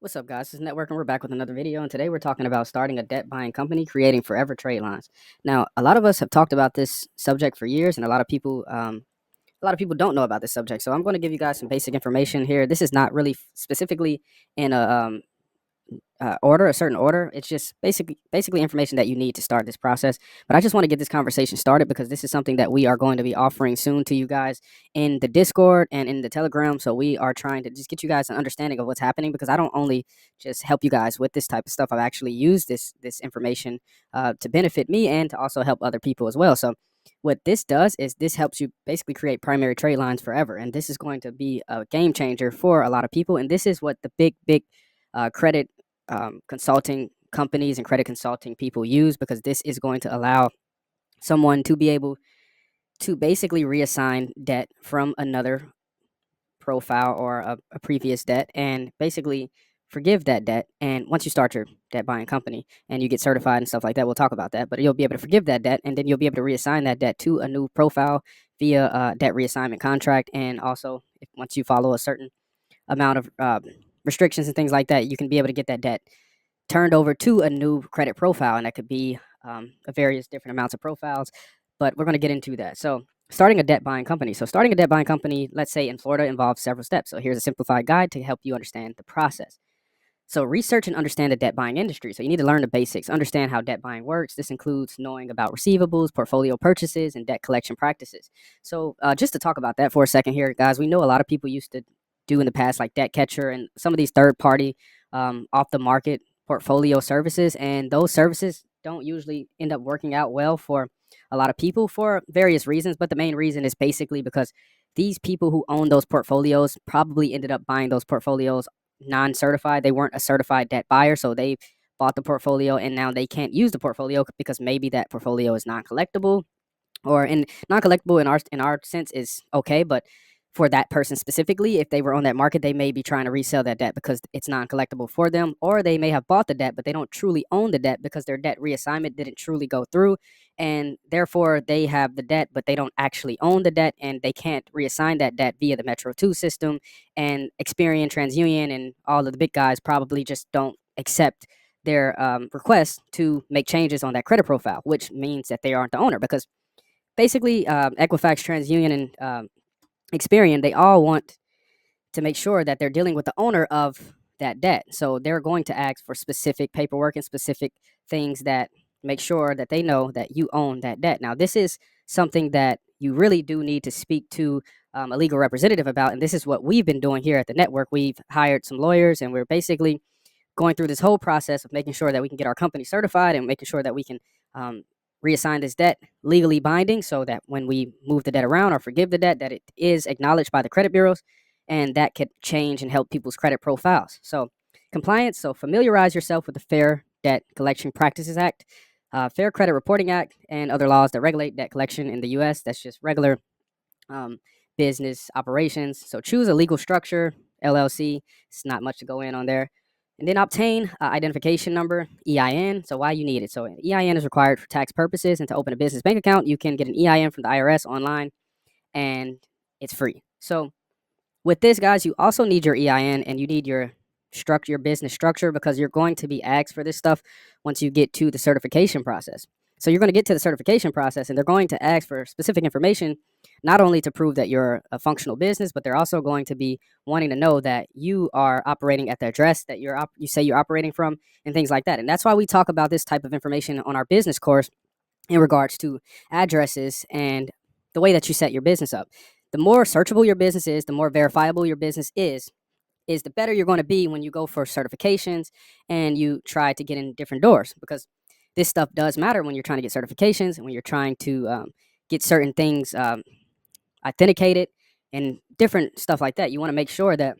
What's up, guys? This is Network, and we're back with another video. And today we're talking about starting a debt buying company, creating forever trade lines. Now, a lot of us have talked about this subject for years, and a lot of people don't know about this subject. So I'm going to give you guys some basic information here. This is not really specifically in a certain order. It's just basically information that you need to start this process. But I just want to get this conversation started because this is something that we are going to be offering soon to you guys in the Discord and in the Telegram. So we are trying to just get you guys an understanding of what's happening, because I don't only just help you guys with this type of stuff. I've actually used this information to benefit me and to also help other people as well. So what this does is this helps you basically create primary trade lines forever, and this is going to be a game changer for a lot of people. And this is what the big credit consulting companies and credit consulting people use, because this is going to allow someone to be able to basically reassign debt from another profile or a previous debt, and basically forgive that debt. And once you start your debt buying company and you get certified and stuff like that, we'll talk about that, but you'll be able to forgive that debt, and then you'll be able to reassign that debt to a new profile via a debt reassignment contract. And also, once you follow a certain amount of restrictions and things like that, you can be able to get that debt turned over to a new credit profile, and that could be various different amounts of profiles. But we're going to get into that. So, starting a debt buying company. So, starting a debt buying company, let's say in Florida, involves several steps. So, here's a simplified guide to help you understand the process. So, research and understand the debt buying industry. So, you need to learn the basics, understand how debt buying works. This includes knowing about receivables, portfolio purchases, and debt collection practices. So, just to talk about that for a second here, guys, we know a lot of people used to do in the past, like Debt Catcher and some of these third party off the market portfolio services, and those services don't usually end up working out well for a lot of people for various reasons. But the main reason is basically because these people who own those portfolios probably ended up buying those portfolios non-certified. They weren't a certified debt buyer, so they bought the portfolio and now they can't use the portfolio because maybe that portfolio is non-collectible, or in non-collectible in our sense is okay, but for that person specifically, if they were on that market, they may be trying to resell that debt because it's non-collectible for them, or they may have bought the debt but they don't truly own the debt because their debt reassignment didn't truly go through, and therefore they have the debt but they don't actually own the debt, and they can't reassign that debt via the Metro 2 system. And Experian, TransUnion, and all of the big guys probably just don't accept their request to make changes on that credit profile, which means that they aren't the owner, because basically Equifax, TransUnion, and Experian, they all want to make sure that they're dealing with the owner of that debt. So they're going to ask for specific paperwork and specific things that make sure that they know that you own that debt. Now, this is something that you really do need to speak to a legal representative about. And this is what we've been doing here at the network. We've hired some lawyers, and we're basically going through this whole process of making sure that we can get our company certified and making sure that we can reassign this debt legally binding, so that when we move the debt around or forgive the debt, that it is acknowledged by the credit bureaus, and that could change and help people's credit profiles. So compliance. So familiarize yourself with the Fair Debt Collection Practices Act, Fair Credit Reporting Act, and other laws that regulate debt collection in the U.S. That's just regular business operations. So choose a legal structure, LLC. It's not much to go in on there. And then obtain identification number, EIN. So why you need it? So EIN is required for tax purposes, and to open a business bank account, you can get an EIN from the IRS online, and it's free. So with this, guys, you also need your EIN, and you need your structure, your business structure, because you're going to be asked for this stuff once you get to the certification process. So you're going to get to the certification process, and they're going to ask for specific information, not only to prove that you're a functional business, but they're also going to be wanting to know that you are operating at the address that you say you're operating from, and things like that. And that's why we talk about this type of information on our business course in regards to addresses and the way that you set your business up. The more searchable your business is, the more verifiable your business is the better you're going to be when you go for certifications and you try to get in different doors, because this stuff does matter when you're trying to get certifications and when you're trying to get certain things authenticated and different stuff like that. You want to make sure that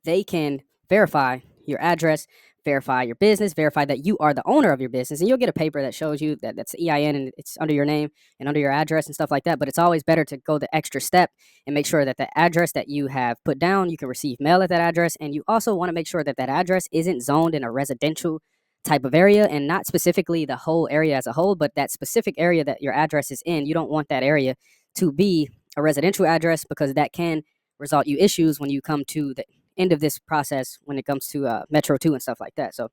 they can verify your address, verify your business, verify that you are the owner of your business, and you'll get a paper that shows you that that's EIN and it's under your name and under your address and stuff like that. But it's always better to go the extra step and make sure that the address that you have put down, you can receive mail at that address, and you also want to make sure that that address isn't zoned in a residential type of area, and not specifically the whole area as a whole, but that specific area that your address is in. You don't want that area to be a residential address, because that can result you issues when you come to end of this process when it comes to Metro 2 and stuff like that. So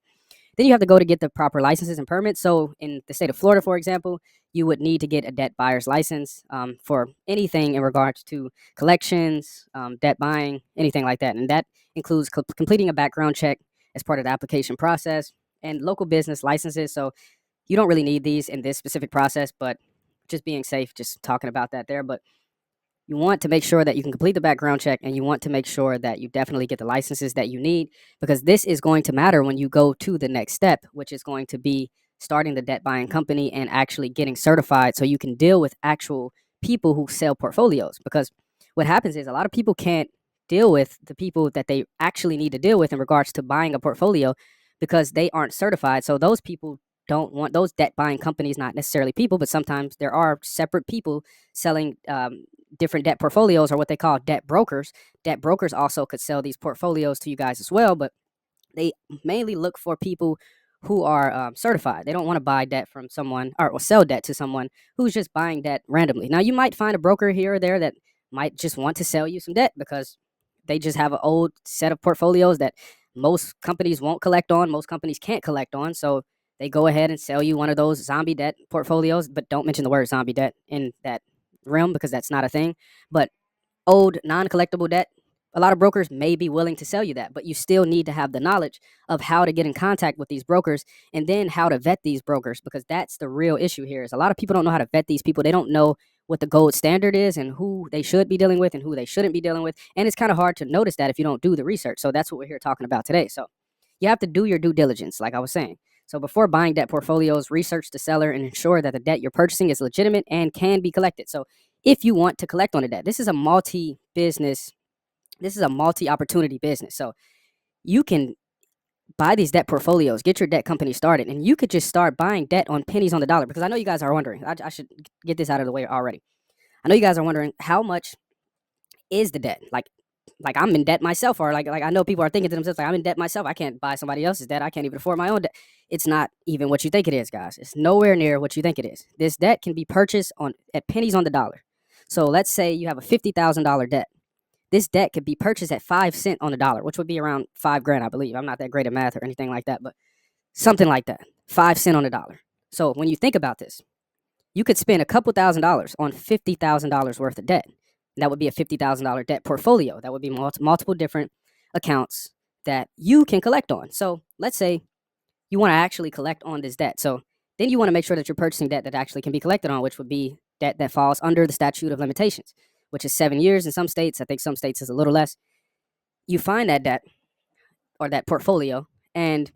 then you have to go to get the proper licenses and permits. So in the state of Florida, for example, you would need to get a debt buyer's license for anything in regards to collections, debt buying, anything like that. And that includes completing a background check as part of the application process and local business licenses. So you don't really need these in this specific process, but just being safe, just talking about that there. But you want to make sure that you can complete the background check, and you want to make sure that you definitely get the licenses that you need, because this is going to matter when you go to the next step, which is going to be starting the debt buying company and actually getting certified so you can deal with actual people who sell portfolios. Because what happens is a lot of people can't deal with the people that they actually need to deal with in regards to buying a portfolio because they aren't certified. So those people don't want those debt buying companies, not necessarily people, but sometimes there are separate people selling different debt portfolios, or what they call debt brokers. Debt brokers also could sell these portfolios to you guys as well, but they mainly look for people who are certified. They don't want to buy debt from someone or sell debt to someone who's just buying debt randomly. Now, you might find a broker here or there that might just want to sell you some debt because they just have an old set of portfolios that most companies won't collect on, most companies can't collect on. So they go ahead and sell you one of those zombie debt portfolios, but don't mention the word zombie debt in that realm because that's not a thing. But old non-collectible debt, a lot of brokers may be willing to sell you that, but you still need to have the knowledge of how to get in contact with these brokers and then how to vet these brokers, because that's the real issue here. Is a lot of people don't know how to vet these people. They don't know what the gold standard is and who they should be dealing with and who they shouldn't be dealing with. And it's kind of hard to notice that if you don't do the research. So that's what we're here talking about today. So you have to do your due diligence, like I was saying. So before buying debt portfolios, research the seller and ensure that the debt you're purchasing is legitimate and can be collected. So if you want to collect on a debt, this is a multi-business, this is a multi-opportunity business. So you can buy these debt portfolios, get your debt company started, and you could just start buying debt on pennies on the dollar. Because I know you guys are wondering, I should get this out of the way already. I know you guys are wondering, how much is the debt? Like I'm in debt myself, or like I know people are thinking to themselves, like, I'm in debt myself. I can't buy somebody else's debt. I can't even afford my own debt. It's not even what you think it is, guys. It's nowhere near what you think it is. This debt can be purchased at pennies on the dollar. So let's say you have a $50,000 debt. This debt could be purchased at 5 cents on the dollar, which would be around $5,000, I believe. I'm not that great at math or anything like that, but something like that. 5 cents on the dollar. So when you think about this, you could spend a couple $1,000s on $50,000 worth of debt. And that would be a $50,000 debt portfolio. That would be multiple different accounts that you can collect on. So let's say you want to actually collect on this debt. So then you want to make sure that you're purchasing debt that actually can be collected on, which would be debt that falls under the statute of limitations, which is 7 years in some states. I think some states is a little less. You find that debt or that portfolio, and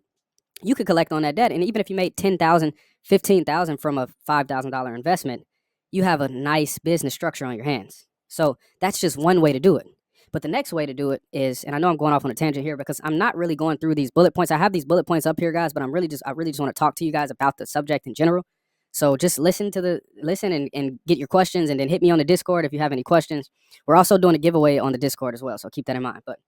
you could collect on that debt. And even if you made $10,000, $15,000 from a $5,000 investment, you have a nice business structure on your hands. So that's just one way to do it. But the next way to do it is, and I know I'm going off on a tangent here because I'm not really going through these bullet points. I have these bullet points up here, guys, but I really just want to talk to you guys about the subject in general. So just listen and get your questions, and then hit me on the Discord if you have any questions. We're also doing a giveaway on the Discord as well, so keep that in mind. But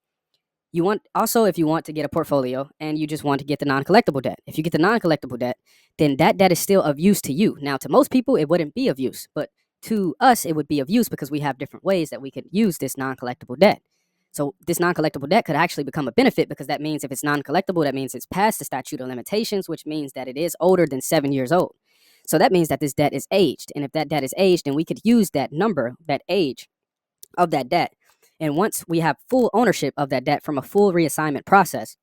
if you want to get a portfolio and you just want to get the non-collectible debt, if you get the non-collectible debt, then that debt is still of use to you. Now, to most people, it wouldn't be of use, but to us, it would be of use because we have different ways that we could use this non-collectible debt. So this non-collectible debt could actually become a benefit, because that means if it's non-collectible, that means it's past the statute of limitations, which means that it is older than 7 years old. So that means that this debt is aged. And if that debt is aged, then we could use that number, that age of that debt. And once we have full ownership of that debt from a full reassignment process,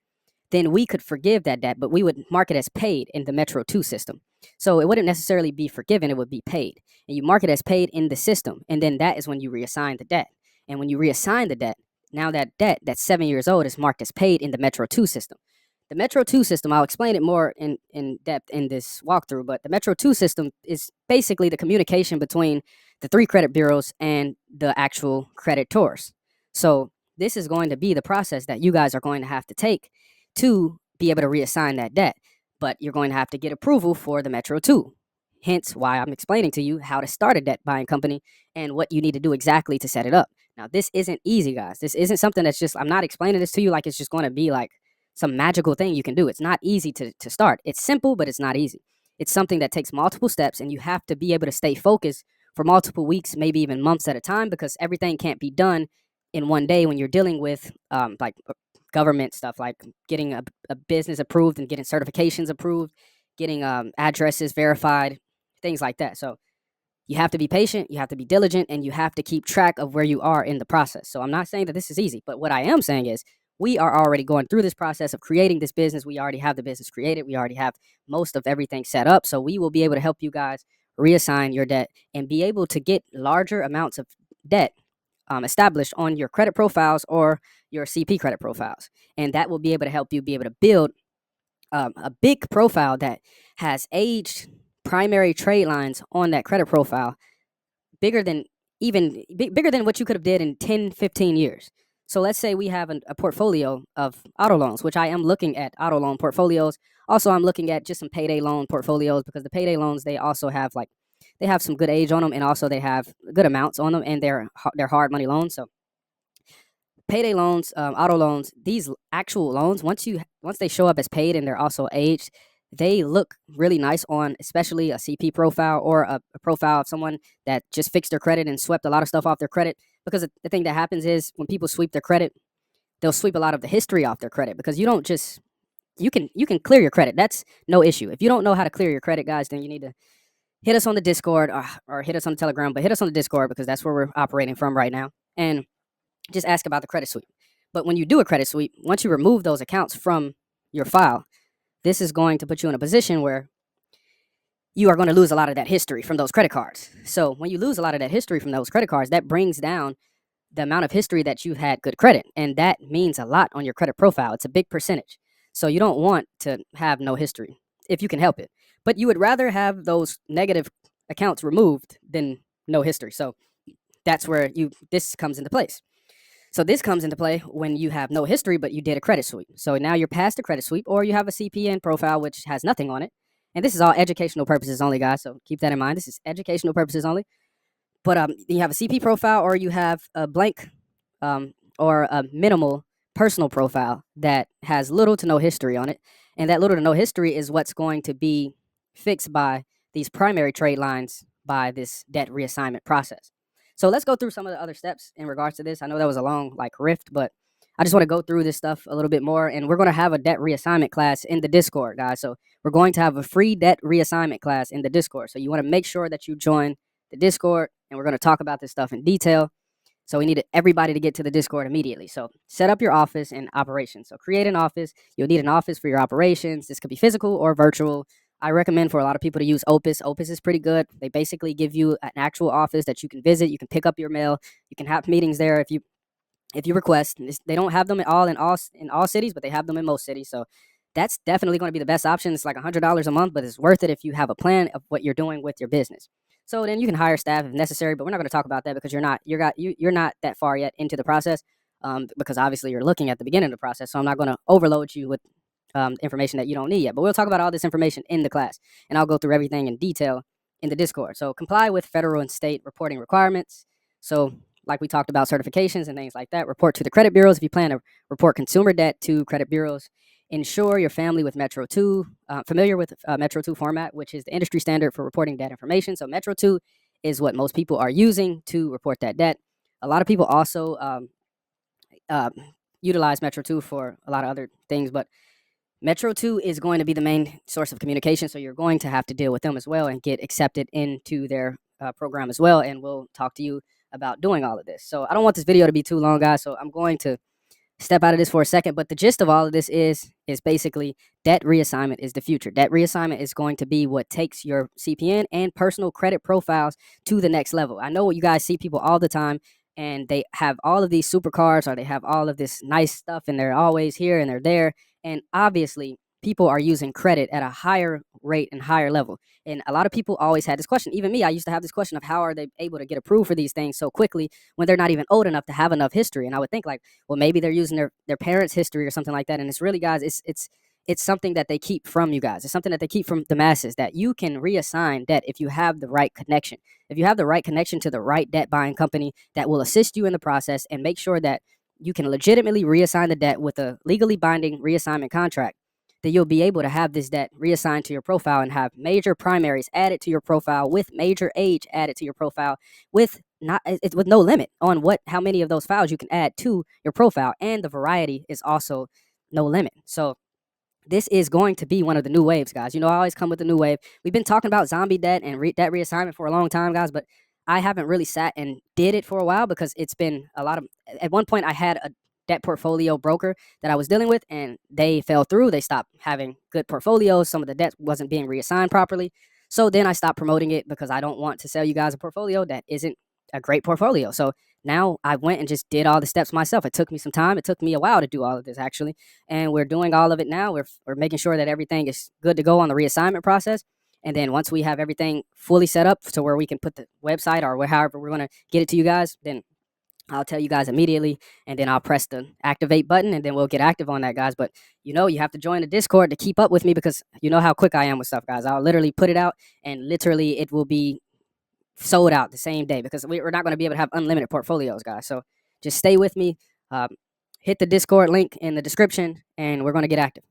then we could forgive that debt, but we would mark it as paid in the Metro 2 system. So it wouldn't necessarily be forgiven, it would be paid. And you mark it as paid in the system, and then that is when you reassign the debt. And when you reassign the debt, now that debt that's 7 years old is marked as paid in the Metro 2 system. The Metro 2 system, I'll explain it more in depth in this walkthrough, but the Metro 2 system is basically the communication between the 3 credit bureaus and the actual creditors. So this is going to be the process that you guys are going to have to take to be able to reassign that debt. But you're going to have to get approval for the Metro 2. Hence why I'm explaining to you how to start a debt buying company and what you need to do exactly to set it up. Now, this isn't easy, guys. This isn't something that's just, I'm not explaining this to you like it's just going to be like some magical thing you can do. It's not easy to start. It's simple, but it's not easy. It's something that takes multiple steps, and you have to be able to stay focused for multiple weeks, maybe even months at a time, because everything can't be done in one day when you're dealing with government stuff, like getting a business approved and getting certifications approved, getting addresses verified, things like that. So you have to be patient, you have to be diligent, and you have to keep track of where you are in the process. So I'm not saying that this is easy, but what I am saying is we are already going through this process of creating this business. We already have the business created. We already have most of everything set up. So we will be able to help you guys reassign your debt and be able to get larger amounts of debt established on your credit profiles or your CP credit profiles. And that will be able to help you be able to build a big profile that has aged primary trade lines on that credit profile bigger than bigger than what you could have did in 10, 15 years. So let's say we have a portfolio of auto loans, which I am looking at auto loan portfolios. Also, I'm looking at just some payday loan portfolios, because the payday loans, they also have they have some good age on them, and also they have good amounts on them, and they're hard money loans. So payday loans, auto loans, these actual loans, once they show up as paid and they're also aged, they look really nice on especially a CP profile or a profile of someone that just fixed their credit and swept a lot of stuff off their credit. Because the thing that happens is when people sweep their credit, they'll sweep a lot of the history off their credit, because you don't just you can clear your credit. That's no issue. If you don't know how to clear your credit, guys, then you need to hit us on the Discord, or hit us on the Telegram, but hit us on the Discord, because that's where we're operating from right now. And just ask about the credit sweep. But when you do a credit sweep, once you remove those accounts from your file, this is going to put you in a position where you are going to lose a lot of that history from those credit cards. So when you lose a lot of that history from those credit cards, that brings down the amount of history that you've had good credit. And that means a lot on your credit profile. It's a big percentage. So you don't want to have no history if you can help it. But you would rather have those negative accounts removed than no history. So that's where this comes into place. So this comes into play when you have no history, but you did a credit sweep. So now you're past the credit sweep, or you have a CPN profile which has nothing on it. And this is all educational purposes only, guys. So keep that in mind. This is educational purposes only. But you have a CP profile, or you have a blank or a minimal personal profile that has little to no history on it. And that little to no history is what's going to be fixed by these primary trade lines by this debt reassignment process. So let's go through some of the other steps in regards to this. I know that was a long rift, but I just want to go through this stuff a little bit more. And we're going to have a debt reassignment class in the Discord, guys. So we're going to have a free debt reassignment class in the Discord. So you want to make sure that you join the Discord, and we're going to talk about this stuff in detail. So we need everybody to get to the Discord immediately. So set up your office and operations. So create an office. You'll need an office for your operations. This could be physical or virtual. I recommend for a lot of people to use Opus. Opus is pretty good. They basically give you an actual office that you can visit. You can pick up your mail. You can have meetings there if you request. They don't have them in all cities, but they have them in most cities. So that's definitely going to be the best option. It's like $100 a month, but it's worth it if you have a plan of what you're doing with your business. So then you can hire staff if necessary, but we're not going to talk about that because you're not that far yet into the process, because obviously you're looking at the beginning of the process. So I'm not going to overload you with information that you don't need yet. But we'll talk about all this information in the class, and I'll go through everything in detail in the Discord. So comply with federal and state reporting requirements. So like we talked about, certifications and things like that. Report to the credit bureaus if you plan to report consumer debt to credit bureaus. Ensure your family with Metro 2, familiar with Metro 2 format, which is the industry standard for reporting debt information. So Metro 2 is what most people are using to report that debt. A lot of people also utilize Metro 2 for a lot of other things, but Metro 2 is going to be the main source of communication, so you're going to have to deal with them as well and get accepted into their program as well, and we'll talk to you about doing all of this. So I don't want this video to be too long, guys, so I'm going to step out of this for a second, but the gist of all of this is basically debt reassignment is the future. Debt reassignment is going to be what takes your CPN and personal credit profiles to the next level. I know you guys see people all the time, and they have all of these supercars, or they have all of this nice stuff, and they're always here and they're there. And obviously, people are using credit at a higher rate and higher level. And a lot of people always had this question. Even me, I used to have this question of how are they able to get approved for these things so quickly when they're not even old enough to have enough history. And I would think well, maybe they're using their parents' history or something like that. And it's really, guys, it's something that they keep from you guys. It's something that they keep from the masses, that you can reassign debt if you have the right connection. If you have the right connection to the right debt buying company that will assist you in the process and make sure that you can legitimately reassign the debt with a legally binding reassignment contract, that you'll be able to have this debt reassigned to your profile and have major primaries added to your profile with major age added to your profile with it's with no limit on how many of those files you can add to your profile, and the variety is also no limit. So this is going to be one of the new waves, guys. I always come with a new wave. We've been talking about zombie debt and debt reassignment for a long time, guys, but I haven't really sat and did it for a while because it's been a lot of. At one point, I had a debt portfolio broker that I was dealing with, and they fell through. They stopped having good portfolios. Some of the debt wasn't being reassigned properly. So then I stopped promoting it because I don't want to sell you guys a portfolio that isn't a great portfolio. So now I went and just did all the steps myself. It took me some time. It took me a while to do all of this, actually, and we're doing all of it now. We're making sure that everything is good to go on the reassignment process. And then once we have everything fully set up to where we can put the website or however we're going to get it to you guys, then I'll tell you guys immediately, and then I'll press the activate button, and then we'll get active on that, guys. But you have to join the Discord to keep up with me because you know how quick I am with stuff, guys. I'll literally put it out, and literally it will be sold out the same day because we're not going to be able to have unlimited portfolios, guys. So just stay with me. Hit the Discord link in the description, and we're going to get active.